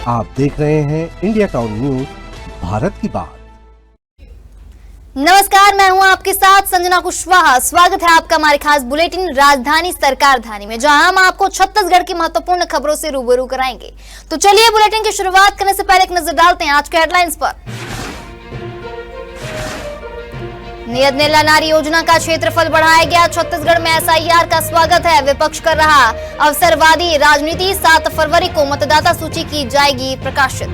आप देख रहे हैं इंडिया टाउन न्यूज, भारत की बात। नमस्कार, मैं हूं आपके साथ संजना कुशवाहा। स्वागत है आपका हमारे खास बुलेटिन राजधानी सरकारधानी में, जहां हम आपको छत्तीसगढ़ की महत्वपूर्ण खबरों से रूबरू कराएंगे। तो चलिए बुलेटिन की शुरुआत करने से पहले एक नजर डालते हैं आज के हेडलाइंस पर। नियत नीला नारी योजना का क्षेत्रफल बढ़ाया गया, छत्तीसगढ़ में एसआईआर का स्वागत है, विपक्ष कर रहा अवसरवादी राजनीति। 7 फरवरी को मतदाता सूची की जाएगी प्रकाशित।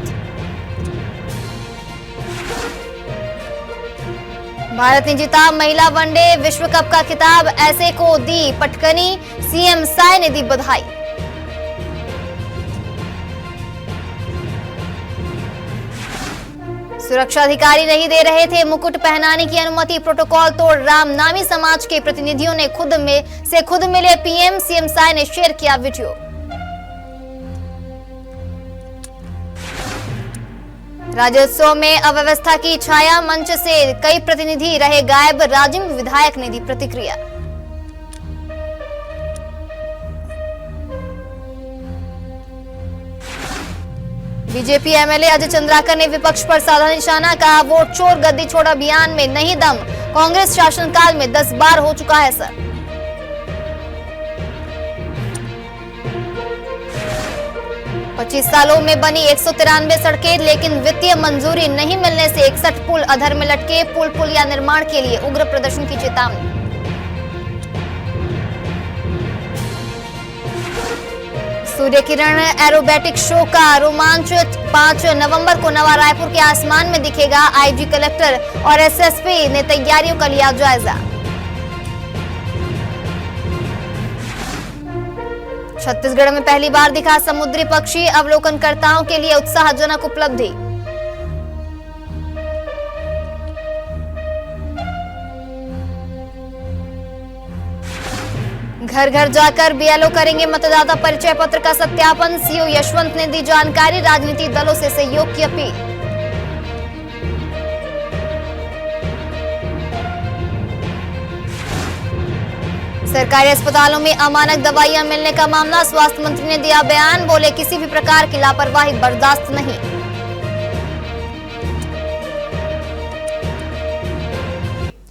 भारत ने जीता महिला वनडे विश्व कप का खिताब, ऐसे को दी पटकनी, सीएम साय ने दी बधाई। सुरक्षा अधिकारी नहीं दे रहे थे मुकुट पहनाने की अनुमति, प्रोटोकॉल तोड़ रामनामी समाज के प्रतिनिधियों ने खुद मिले पीएम, सीएम साय ने शेयर किया वीडियो। राज्योत्सव में अव्यवस्था की छाया, मंच से कई प्रतिनिधि रहे गायब, राजिम विधायक ने दी प्रतिक्रिया। बीजेपी एमएलए अजय चंद्राकर ने विपक्ष पर साधा निशाना, कहा वोट चोर गद्दी छोड़ अभियान में नहीं दम, कांग्रेस शासनकाल में 10 बार हो चुका है सर। पच्चीस सालों में बनी 193 सड़कें, लेकिन वित्तीय मंजूरी नहीं मिलने से 61 पुल अधर में लटके, पुल या निर्माण के लिए उग्र प्रदर्शन की चेतावनी। सूर्य किरण एरोबेटिक शो का रोमांच, 5 नवंबर को नवा रायपुर के आसमान में दिखेगा, आईजी कलेक्टर और एसएसपी ने तैयारियों का लिया जायजा। छत्तीसगढ़ में पहली बार दिखा समुद्री पक्षी, अवलोकनकर्ताओं के लिए उत्साहजनक उपलब्धि। घर घर जाकर बीएलओ करेंगे मतदाता परिचय पत्र का सत्यापन, सीओ यशवंत ने दी जानकारी, राजनीतिक दलों से सहयोग की अपील। सरकारी अस्पतालों में अमानक दवाइयां मिलने का मामला, स्वास्थ्य मंत्री ने दिया बयान, बोले किसी भी प्रकार की लापरवाही बर्दाश्त नहीं।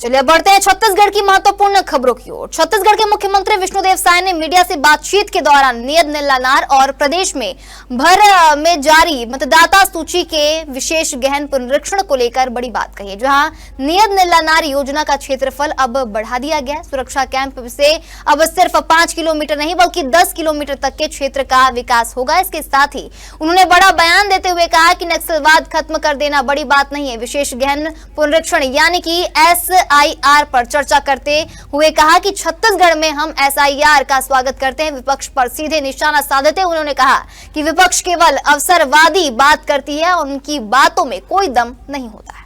चलिए बढ़ते हैं छत्तीसगढ़ की महत्वपूर्ण खबरों की ओर। छत्तीसगढ़ के मुख्यमंत्री विष्णुदेव साय ने मीडिया से बातचीत के दौरान नियत नीला नार और प्रदेश में भर में जारी मतदाता सूची के विशेष गहन पुनरीक्षण को लेकर बड़ी बात कही है, जहां नियत नीला नार योजना का क्षेत्रफल अब बढ़ा दिया गया। सुरक्षा कैंप से अब सिर्फ 5 किलोमीटर नहीं बल्कि 10 किलोमीटर तक के क्षेत्र का विकास होगा। इसके साथ ही उन्होंने बड़ा बयान देते हुए कहा कि नक्सलवाद खत्म कर देना बड़ी बात नहीं है। विशेष गहन पुनरीक्षण यानी कि एसआईआर पर चर्चा करते हुए कहा कि छत्तीसगढ़ में हम एसआईआर का स्वागत करते हैं। विपक्ष पर सीधे निशाना साधते हुए उन्होंने कहा कि विपक्ष केवल अवसरवादी बात करती है, उनकी बातों में कोई दम नहीं होता है।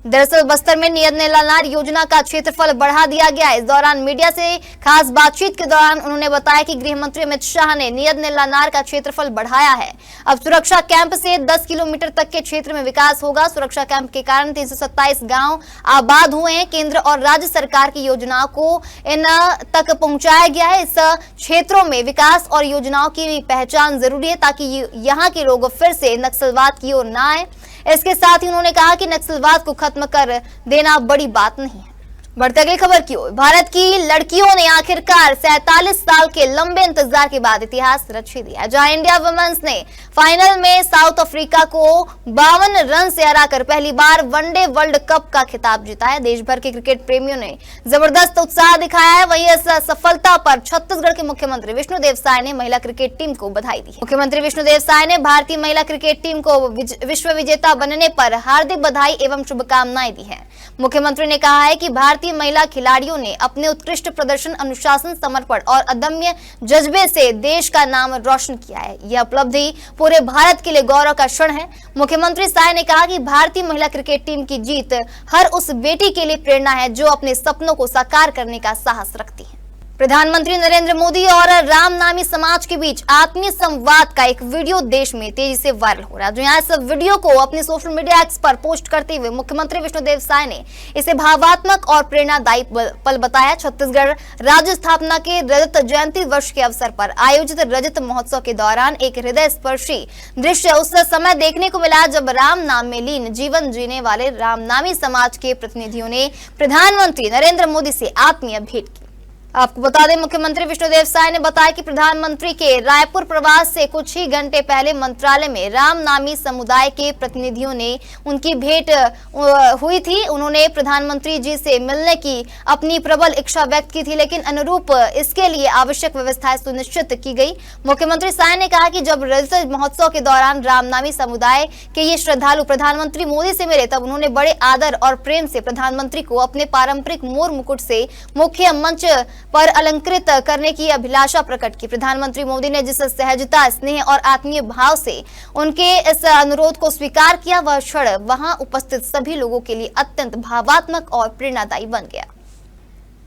दरअसल बस्तर में नियत नीला नार योजना का क्षेत्रफल बढ़ा दिया गया। इस दौरान मीडिया से खास बातचीत के दौरान उन्होंने बताया कि गृह मंत्री अमित शाह ने नियत नीला नार का क्षेत्रफल बढ़ाया है। अब सुरक्षा कैंप से 10 किलोमीटर तक के क्षेत्र में विकास होगा। सुरक्षा कैंप के कारण 327 गांव आबाद हुए हैं। केंद्र और राज्य सरकार की योजनाओं को इन तक पहुंचाया गया है। इस क्षेत्रों में विकास और योजनाओं की पहचान जरूरी है ताकि यहाँ के लोग फिर से नक्सलवाद की ओर न आए। इसके साथ ही उन्होंने कहा कि नक्सलवाद को खत्म कर देना बड़ी बात नहीं है। बढ़ते अगली खबर की ओर। भारत की लड़कियों ने आखिरकार 47 साल के लंबे इंतजार के बाद इतिहास रच दिया, जहां इंडिया वुमेन्स ने फाइनल में साउथ अफ्रीका को 52 रन से हराकर पहली बार वनडे वर्ल्ड कप का खिताब जीता है। देश भर के क्रिकेट प्रेमियों ने जबरदस्त उत्साह दिखाया है। वहीं इस सफलता पर छत्तीसगढ़ के मुख्यमंत्री विष्णुदेव साय ने महिला क्रिकेट टीम को बधाई दी है। मुख्यमंत्री विष्णुदेव साय ने भारतीय महिला क्रिकेट टीम को विश्व विजेता बनने पर हार्दिक बधाई एवं शुभकामनाएं दी है। मुख्यमंत्री ने कहा है कि भारतीय महिला खिलाड़ियों ने अपने उत्कृष्ट प्रदर्शन, अनुशासन, समर्पण और अदम्य जज्बे से देश का नाम रोशन किया है। यह उपलब्धि पूरे भारत के लिए गौरव का क्षण है। मुख्यमंत्री साय ने कहा कि भारतीय महिला क्रिकेट टीम की जीत हर उस बेटी के लिए प्रेरणा है जो अपने सपनों को साकार करने का साहस रखती है। प्रधानमंत्री नरेंद्र मोदी और रामनामी समाज के बीच आत्मीय संवाद का एक वीडियो देश में तेजी से वायरल हो रहा है। यहाँ इस वीडियो को अपने सोशल मीडिया एक्स पर पोस्ट करते हुए मुख्यमंत्री विष्णुदेव साय ने इसे भावात्मक और प्रेरणादायी पल बताया। छत्तीसगढ़ राज्य स्थापना के रजत जयंती वर्ष के अवसर पर आयोजित रजत महोत्सव के दौरान एक हृदय स्पर्शी दृश्य उस समय देखने को मिला जब राम नाम में लीन जीवन जीने वाले रामनामी समाज के प्रतिनिधियों ने प्रधानमंत्री नरेंद्र मोदी से आत्मीय भेंट की। आपको बता दें, मुख्यमंत्री विष्णुदेव साय ने बताया कि प्रधानमंत्री के रायपुर प्रवास से कुछ ही घंटे पहले मंत्रालय में रामनामी समुदाय के प्रतिनिधियों ने उनकी भेंट हुई थी। उन्होंने प्रधानमंत्री जी से मिलने की अपनी प्रबल इच्छा व्यक्त की थी, लेकिन अनुरूप इसके लिए आवश्यक व्यवस्थाएं सुनिश्चित की गई। मुख्यमंत्री साय ने कहा कि जब रजत महोत्सव के दौरान रामनामी समुदाय के ये श्रद्धालु प्रधानमंत्री मोदी से मिले तब उन्होंने बड़े आदर और प्रेम से प्रधानमंत्री को अपने पारंपरिक मोर मुकुट से मुख्य मंच पर अलंकृत करने की अभिलाषा प्रकट की। प्रधानमंत्री मोदी ने जिस सहजता, स्नेह और आत्मीय भाव से उनके इस अनुरोध को स्वीकार किया, वह क्षण वहां उपस्थित सभी लोगों के लिए अत्यंत भावात्मक और प्रेरणादायी बन गया।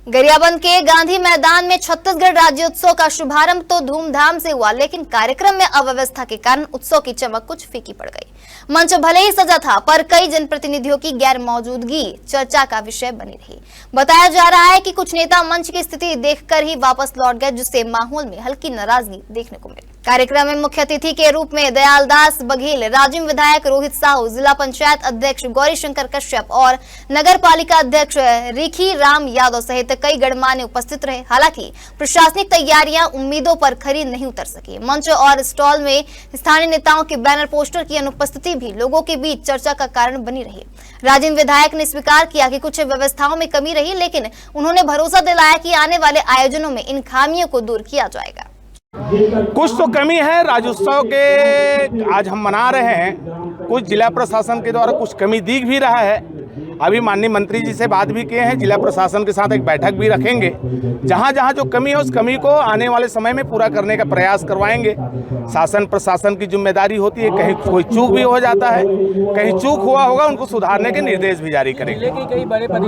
गरियाबंद के गांधी मैदान में छत्तीसगढ़ राज्योत्सव का शुभारंभ तो धूमधाम से हुआ, लेकिन कार्यक्रम में अव्यवस्था के कारण उत्सव की चमक कुछ फीकी पड़ गई। मंच भले ही सजा था, पर कई जनप्रतिनिधियों की गैर मौजूदगी चर्चा का विषय बनी रही। बताया जा रहा है कि कुछ नेता मंच की स्थिति देखकर ही वापस लौट गए, जिससे माहौल में हल्की नाराजगी देखने को मिली। कार्यक्रम में मुख्य अतिथि के रूप में दयालदास बघेल, राजिम विधायक रोहित साहू, जिला पंचायत अध्यक्ष गौरी शंकर कश्यप और नगर पालिका अध्यक्ष रिखी राम यादव सहित कई गणमान्य उपस्थित रहे। हालांकि प्रशासनिक तैयारियां उम्मीदों पर खरी नहीं उतर सकी। मंच और स्टॉल में स्थानीय नेताओं के बैनर पोस्टर की अनुपस्थिति भी लोगों के बीच चर्चा का कारण बनी रही। राजिम विधायक ने स्वीकार किया कि कुछ व्यवस्थाओं में कमी रही, लेकिन उन्होंने भरोसा दिलाया कि आने वाले आयोजनों में इन खामियों को दूर किया जाएगा। कुछ तो कमी है राज्योत्सव के आज हम मना रहे हैं, कुछ जिला प्रशासन के द्वारा कुछ कमी दिख भी रहा है। अभी माननीय मंत्री जी से बात भी किए हैं, जिला प्रशासन के साथ एक बैठक भी रखेंगे। जहां जहां जो कमी है उस कमी को आने वाले समय में पूरा करने का प्रयास करवाएंगे। शासन प्रशासन की जिम्मेदारी होती है, कहीं कोई चूक भी हो जाता है, कहीं चूक हुआ होगा उनको सुधारने के निर्देश भी जारी करेंगे।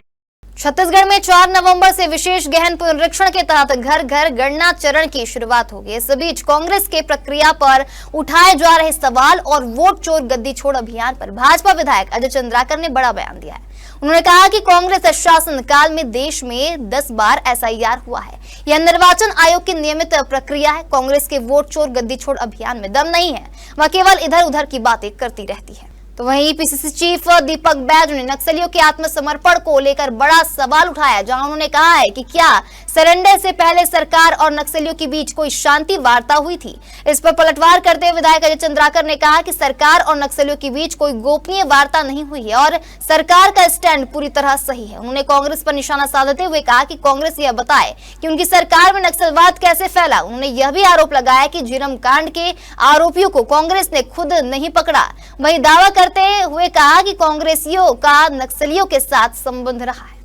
छत्तीसगढ़ में 4 नवंबर से विशेष गहन पुनरीक्षण के तहत घर घर गणना चरण की शुरुआत होगी। इस बीच कांग्रेस के प्रक्रिया पर उठाए जा रहे सवाल और वोट चोर गद्दी छोड़ अभियान पर भाजपा विधायक अजय चंद्राकर ने बड़ा बयान दिया है। उन्होंने कहा कि कांग्रेस शासन काल में देश में 10 बार SIR हुआ है। यह निर्वाचन आयोग की नियमित प्रक्रिया है। कांग्रेस के वोट चोर गद्दी छोड़ अभियान में दम नहीं है, वह केवल इधर उधर की बातें करती रहती है। तो वहीं PCC चीफ दीपक बैजू ने नक्सलियों के आत्मसमर्पण को लेकर बड़ा सवाल उठाया, जहां उन्होंने कहा है कि क्या सरेंडर से पहले सरकार और नक्सलियों के बीच कोई शांति वार्ता हुई थी। इस पर पलटवार करते हुए विधायक अजय चंद्राकर ने कहा कि सरकार और नक्सलियों के बीच कोई गोपनीय वार्ता नहीं हुई है और सरकार का स्टैंड पूरी तरह सही है। उन्होंने कांग्रेस पर निशाना साधते हुए कहा कि कांग्रेस यह बताए कि उनकी सरकार में नक्सलवाद कैसे फैला। उन्होंने यह भी आरोप लगाया कि झीरम कांड के आरोपियों को कांग्रेस ने खुद नहीं पकड़ा। वही दावा करते हुए कहा कि कांग्रेसियों का नक्सलियों के साथ संबंध रहा है।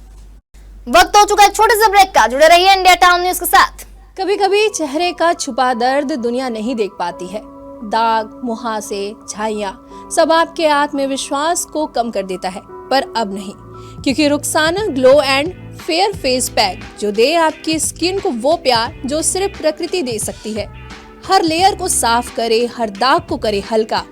वक्त हो चुका है छोटे से ब्रेक का, जुड़े रहिए इंडिया टाउन न्यूज के साथ। कभी कभी चेहरे का छुपा दर्द दुनिया नहीं देख पाती है। दाग, मुहासे, झाइयां सब आपके आत्मविश्वास को कम कर देता है, पर अब नहीं, क्योंकि Rukhsana glow and fair face pack जो दे आपकी स्किन को वो प्यार जो सिर्फ प्रकृति दे सकती है। हर लेयर को साफ करे, हर दाग को करे हल्का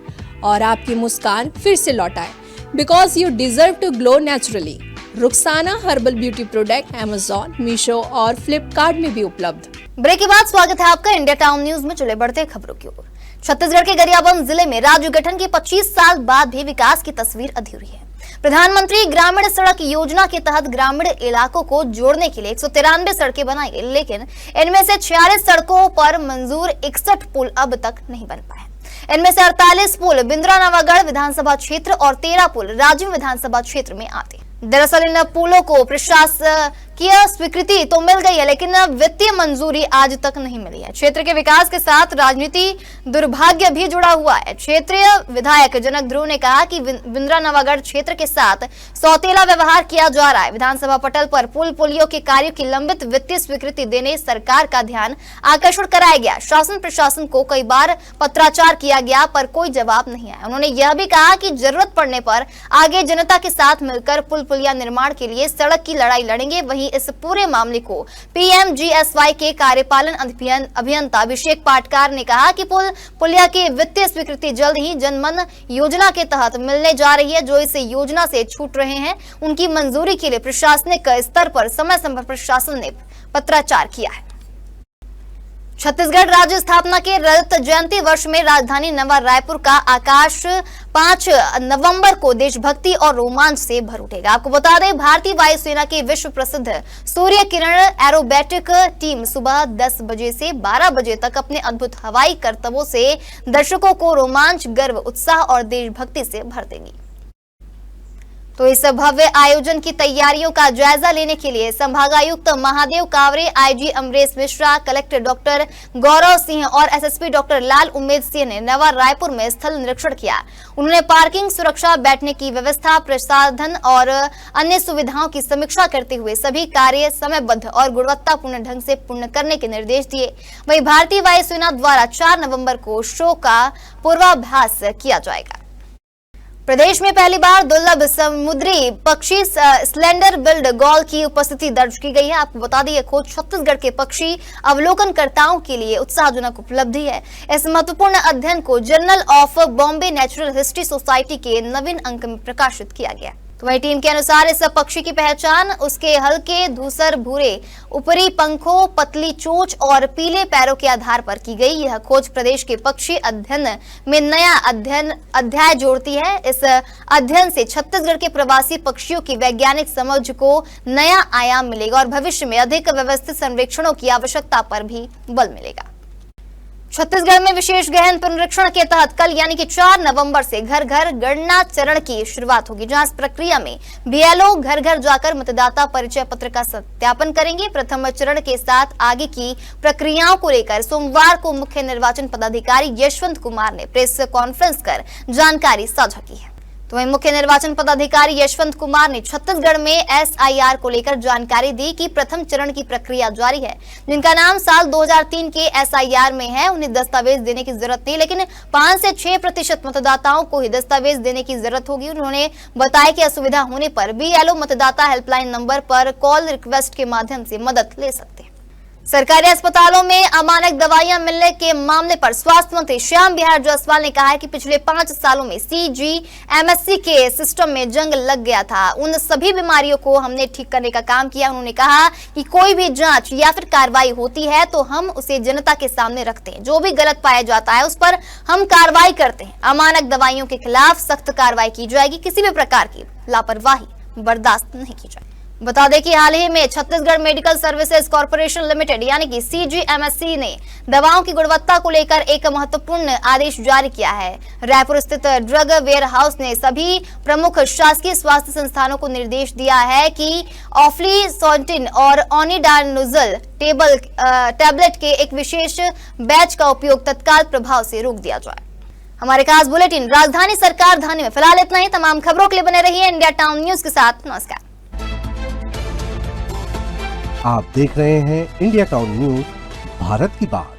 और आपकी मुस्कान फिर से लौटाए। Because you deserve to glow naturally. Rukhsana herbal beauty product Amazon, Meesho और फ्लिपकार्ट में भी उपलब्ध। ब्रेक के बाद स्वागत है आपका इंडिया टाउन न्यूज में। चले बढ़ते खबरों की ओर। छत्तीसगढ़ के गरियाबंद जिले में राज्य गठन के 25 साल बाद भी विकास की तस्वीर अधूरी है। प्रधानमंत्री ग्रामीण सड़क योजना के तहत ग्रामीण इलाकों को जोड़ने के लिए 193 सड़कें बनाई गई, लेकिन इनमें से 46 सड़कों पर मंजूर 61 पुल अब तक नहीं बन पाए। इनमें से 48 पुल बिंद्रानवागढ़ विधानसभा क्षेत्र और 13 पुल राजिम विधानसभा क्षेत्र में आते। दरअसल इन पुलों को प्रशासकीय स्वीकृति तो मिल गई है, लेकिन वित्तीय मंजूरी आज तक नहीं मिली है। क्षेत्र के विकास के साथ राजनीति दुर्भाग्य भी जुड़ा हुआ है। क्षेत्रीय विधायक जनक ध्रुव ने कहा कि बिंद्रानवागढ़ क्षेत्र के साथ सौतेला व्यवहार किया जा रहा है। विधानसभा पटल पर पुल पुलियों के कार्यों की लंबित वित्तीय स्वीकृति देने सरकार का ध्यान आकर्षण कराया गया। शासन प्रशासन को कई बार पत्राचार किया गया, पर कोई जवाब नहीं आया। उन्होंने यह भी कहा कि जरूरत पड़ने पर आगे जनता के साथ मिलकर पुल पुलिया निर्माण के लिए सड़क की लड़ाई लड़ेंगे। वहीं इस पूरे मामले को पीएमजीएसवाई के कार्यपालन अभियंता अभिषेक पाटकार ने कहा कि पुलिया की वित्तीय स्वीकृति जल्द ही जनमन योजना के तहत मिलने जा रही है। जो इस योजना से छूट रहे हैं उनकी मंजूरी के लिए प्रशासनिक स्तर पर समय समय पर प्रशासन ने पत्राचार किया है। छत्तीसगढ़ राज्य स्थापना के रजत जयंती वर्ष में राजधानी नवा रायपुर का आकाश 5 नवंबर को देशभक्ति और रोमांच से भर उठेगा। आपको बता दें, भारतीय वायुसेना की विश्व प्रसिद्ध सूर्य किरण एरोबैटिक टीम सुबह 10 बजे से 12 बजे तक अपने अद्भुत हवाई करतबों से दर्शकों को रोमांच, गर्व, उत्साह और देशभक्ति से भर देगी। तो इस भव्य आयोजन की तैयारियों का जायजा लेने के लिए संभागायुक्त Mahadev Kaware, IG Amresh Mishra, collector doctor Gaurav Singh और एसएसपी डॉक्टर लाल उम्मेद सिंह ने नवा रायपुर में स्थल निरीक्षण किया। उन्होंने पार्किंग, सुरक्षा, बैठने की व्यवस्था, प्रसाधन और अन्य सुविधाओं की समीक्षा करते हुए सभी कार्य समयबद्ध और गुणवत्तापूर्ण ढंग से पूर्ण करने के निर्देश दिए। वहीं भारतीय वायुसेना द्वारा 4 नवंबर को शो का पूर्वाभ्यास किया जाएगा। प्रदेश में पहली बार दुर्लभ समुद्री पक्षी स्लेंडर बिल्ड गॉल की उपस्थिति दर्ज की गई है। आपको बता दें, यह खोज छत्तीसगढ़ के पक्षी अवलोकनकर्ताओं के लिए उत्साहजनक उपलब्धि है। इस महत्वपूर्ण अध्ययन को journal of Bombay natural history society के नवीन अंक में प्रकाशित किया गया। तो वही टीम के अनुसार इस पक्षी की पहचान उसके हल्के धूसर भूरे ऊपरी पंखों, पतली चोंच और पीले पैरों के आधार पर की गई। यह खोज प्रदेश के पक्षी अध्ययन में नया अध्याय जोड़ती है। इस अध्ययन से छत्तीसगढ़ के प्रवासी पक्षियों की वैज्ञानिक समझ को नया आयाम मिलेगा और भविष्य में अधिक व्यवस्थित सर्वेक्षणों की आवश्यकता पर भी बल मिलेगा। छत्तीसगढ़ में विशेष गहन पुनरीक्षण के तहत कल यानी कि 4 नवंबर से घर घर गणना चरण की शुरुआत होगी, जहां इस प्रक्रिया में बीएलओ घर घर जाकर मतदाता परिचय पत्र का सत्यापन करेंगे। प्रथम चरण के साथ आगे की प्रक्रियाओं को लेकर सोमवार को मुख्य निर्वाचन पदाधिकारी यशवंत कुमार ने प्रेस कॉन्फ्रेंस कर जानकारी साझा की है। तो वहीं मुख्य निर्वाचन पदाधिकारी यशवंत कुमार ने छत्तीसगढ़ में एसआईआर को लेकर जानकारी दी कि प्रथम चरण की प्रक्रिया जारी है। जिनका नाम साल 2003 के एसआईआर में है उन्हें दस्तावेज देने की जरूरत नहीं, लेकिन 5 से 6% मतदाताओं को ही दस्तावेज देने की जरूरत होगी। उन्होंने बताया कि असुविधा होने पर बीएलओ मतदाता हेल्पलाइन नंबर पर कॉल रिक्वेस्ट के माध्यम से मदद ले सकते हैं। सरकारी अस्पतालों में अमानक दवाइयां मिलने के मामले पर स्वास्थ्य मंत्री श्याम बिहार जायसवाल ने कहा है कि पिछले 5 सालों में सीजीएमएससी के सिस्टम में जंग लग गया था। उन सभी बीमारियों को हमने ठीक करने का काम किया। उन्होंने कहा कि कोई भी जांच या फिर कार्रवाई होती है तो हम उसे जनता के सामने रखते हैं। जो भी गलत पाया जाता है उस पर हम कार्रवाई करते हैं। अमानक दवाइयों के खिलाफ सख्त कार्रवाई की जाएगी। किसी भी प्रकार की लापरवाही बर्दाश्त नहीं की जाएगी। बता दें कि हाल ही में Chhattisgarh medical services corporation limited यानी कि सीजीएमएससी ने दवाओं की गुणवत्ता को लेकर एक महत्वपूर्ण आदेश जारी किया है। रायपुर स्थित ड्रग वेयर हाउस ने सभी प्रमुख शासकीय स्वास्थ्य संस्थानों को निर्देश दिया है कि ऑफ्लीसोंटिन और ओनिडानोजल टैबलेट के एक विशेष बैच का उपयोग तत्काल प्रभाव से रोक दिया जाए। हमारे खास बुलेटिन राजधानी सरकार धानी में फिलहाल इतना ही। तमाम खबरों के लिए बने रहिए इंडिया टाउन न्यूज के साथ। नमस्कार। आप देख रहे हैं इंडिया टाउन न्यूज, भारत की बात।